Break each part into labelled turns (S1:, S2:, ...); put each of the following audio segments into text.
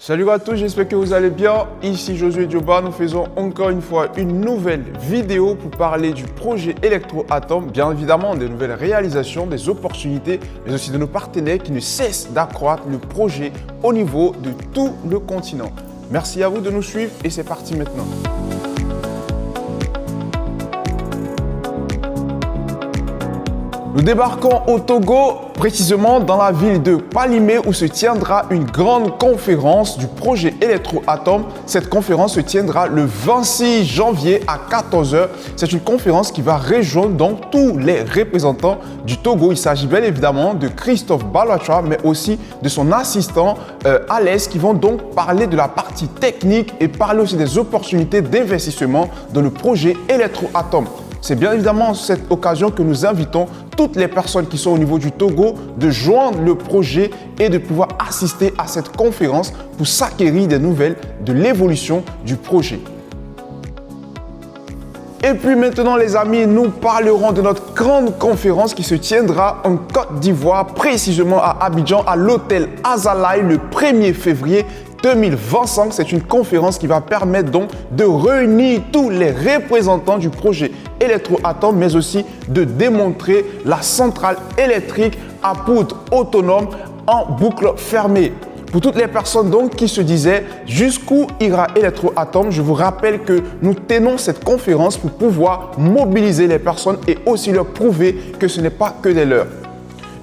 S1: Salut à tous, j'espère que vous allez bien. Ici Josué Dioba, nous faisons encore une fois une nouvelle vidéo pour parler du projet Electroatom, bien évidemment des nouvelles réalisations, des opportunités, mais aussi de nos partenaires qui ne cessent d'accroître le projet au niveau de tout le continent. Merci à vous de nous suivre et c'est parti maintenant. Nous débarquons au Togo, précisément dans la ville de Palimé où se tiendra une grande conférence du projet Electroatom. Cette conférence se tiendra le 26 janvier à 14 h. C'est une conférence qui va rejoindre donc tous les représentants du Togo. Il s'agit bien évidemment de Christophe Balocha, mais aussi de son assistant Alès qui vont donc parler de la partie technique et parler aussi des opportunités d'investissement dans le projet Electroatom. C'est bien évidemment cette occasion que nous invitons toutes les personnes qui sont au niveau du Togo de joindre le projet et de pouvoir assister à cette conférence pour s'acquérir des nouvelles de l'évolution du projet. Et puis maintenant les amis, nous parlerons de notre grande conférence qui se tiendra en Côte d'Ivoire, précisément à Abidjan, à l'hôtel Azalaï le 1er février 2025. C'est une conférence qui va permettre donc de réunir tous les représentants du projet Electroatom, mais aussi de démontrer la centrale électrique à poudre autonome en boucle fermée. Pour toutes les personnes donc qui se disaient jusqu'où ira Electroatom, je vous rappelle que nous tenons cette conférence pour pouvoir mobiliser les personnes et aussi leur prouver que ce n'est pas que des leurs.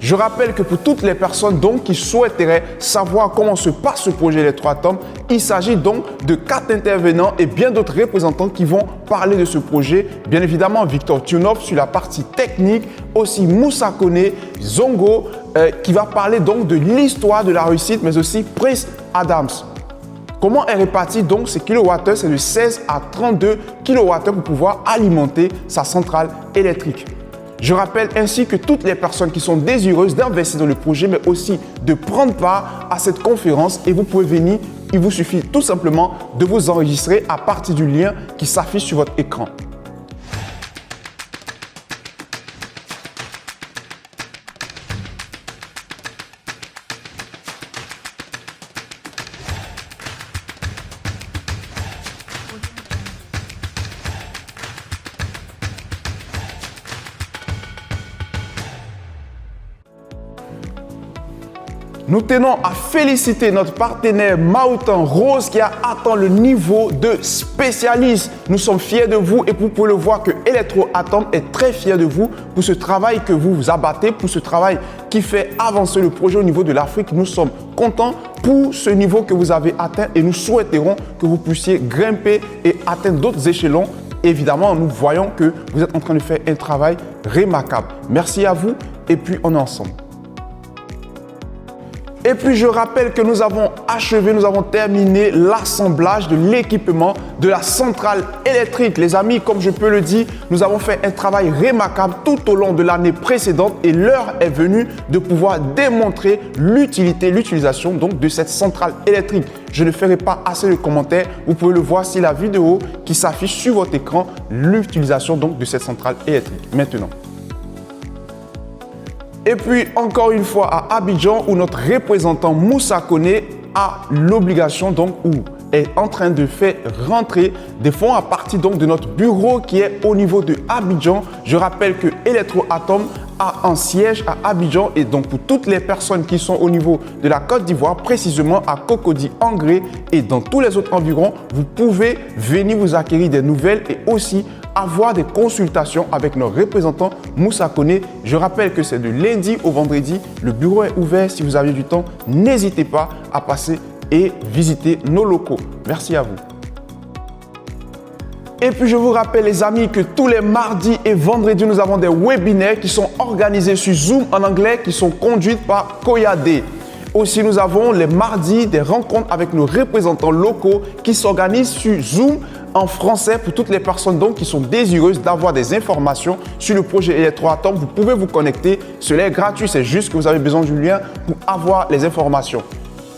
S1: Je rappelle que pour toutes les personnes donc qui souhaiteraient savoir comment se passe ce projet Electroatom, il s'agit donc de 4 intervenants et bien d'autres représentants qui vont parler de ce projet. Bien évidemment, Victor Tunov sur la partie technique, aussi Moussa Kone, Zongo qui va parler donc de l'histoire de la réussite, mais aussi Prince Adams. Comment est réparti donc ces kilowattheures? C'est de 16 à 32 kilowattheures pour pouvoir alimenter sa centrale électrique. Je rappelle ainsi que toutes les personnes qui sont désireuses d'investir dans le projet, mais aussi de prendre part à cette conférence, et vous pouvez venir, il vous suffit tout simplement de vous enregistrer à partir du lien qui s'affiche sur votre écran. Nous tenons à féliciter notre partenaire Maoutan Rose qui a atteint le niveau de spécialiste. Nous sommes fiers de vous et vous pouvez le voir que Electroatom est très fier de vous pour ce travail que vous vous abattez, pour ce travail qui fait avancer le projet au niveau de l'Afrique. Nous sommes contents pour ce niveau que vous avez atteint et nous souhaiterons que vous puissiez grimper et atteindre d'autres échelons. Évidemment, nous voyons que vous êtes en train de faire un travail remarquable. Merci à vous et puis on est ensemble. Et puis je rappelle que nous avons achevé, nous avons terminé l'assemblage de l'équipement de la centrale électrique. Les amis, comme je peux le dire, nous avons fait un travail remarquable tout au long de l'année précédente et l'heure est venue de pouvoir démontrer l'utilisation donc de cette centrale électrique. Je ne ferai pas assez de commentaires, vous pouvez le voir sur la vidéo qui s'affiche sur votre écran, l'utilisation donc de cette centrale électrique. Maintenant. Et puis, encore une fois, à Abidjan, où notre représentant Moussa Kone a l'obligation, donc, ou est en train de faire rentrer des fonds à partir donc de notre bureau qui est au niveau de Abidjan. Je rappelle que Electroatom a un siège à Abidjan et donc pour toutes les personnes qui sont au niveau de la Côte d'Ivoire, précisément à Cocody, Angré et dans tous les autres environs, vous pouvez venir vous acquérir des nouvelles et aussi avoir des consultations avec nos représentants Moussa Kone. Je rappelle que c'est de lundi au vendredi. Le bureau est ouvert. Si vous avez du temps, n'hésitez pas à passer et visiter nos locaux. Merci à vous. Et puis je vous rappelle les amis que tous les mardis et vendredis, nous avons des webinaires qui sont organisés sur Zoom en anglais, qui sont conduits par Koyade. Aussi, nous avons les mardis des rencontres avec nos représentants locaux qui s'organisent sur Zoom en français pour toutes les personnes donc qui sont désireuses d'avoir des informations sur le projet Electroatom. Vous pouvez vous connecter, cela est gratuit, c'est juste que vous avez besoin du lien pour avoir les informations.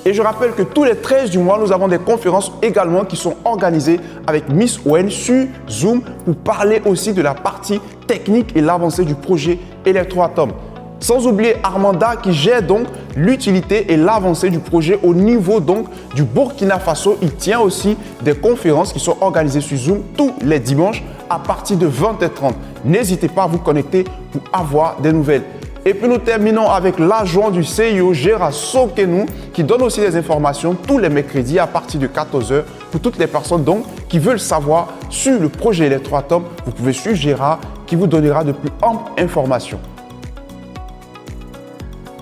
S1: Et je rappelle que tous les 13 du mois, nous avons des conférences également qui sont organisées avec Miss Owen sur Zoom pour parler aussi de la partie technique et l'avancée du projet Electroatom. Sans oublier Armanda qui gère donc l'utilité et l'avancée du projet au niveau donc du Burkina Faso. Il tient aussi des conférences qui sont organisées sur Zoom tous les dimanches à partir de 20h30. N'hésitez pas à vous connecter pour avoir des nouvelles. Et puis nous terminons avec l'adjoint du CIO, Gérard Sokenou, qui donne aussi des informations tous les mercredis à partir de 14h pour toutes les personnes donc qui veulent savoir sur le projet Electroatom. Vous pouvez suivre Gérard qui vous donnera de plus amples informations.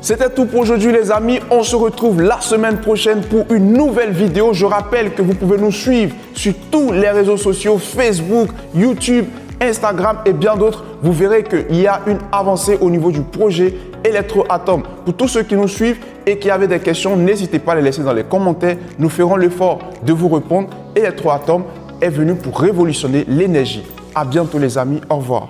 S1: C'était tout pour aujourd'hui les amis, on se retrouve la semaine prochaine pour une nouvelle vidéo. Je rappelle que vous pouvez nous suivre sur tous les réseaux sociaux, Facebook, YouTube, Instagram et bien d'autres. Vous verrez qu'il y a une avancée au niveau du projet Electroatom. Pour tous ceux qui nous suivent et qui avaient des questions, n'hésitez pas à les laisser dans les commentaires. Nous ferons l'effort de vous répondre. Electroatom est venu pour révolutionner l'énergie. À bientôt les amis, au revoir.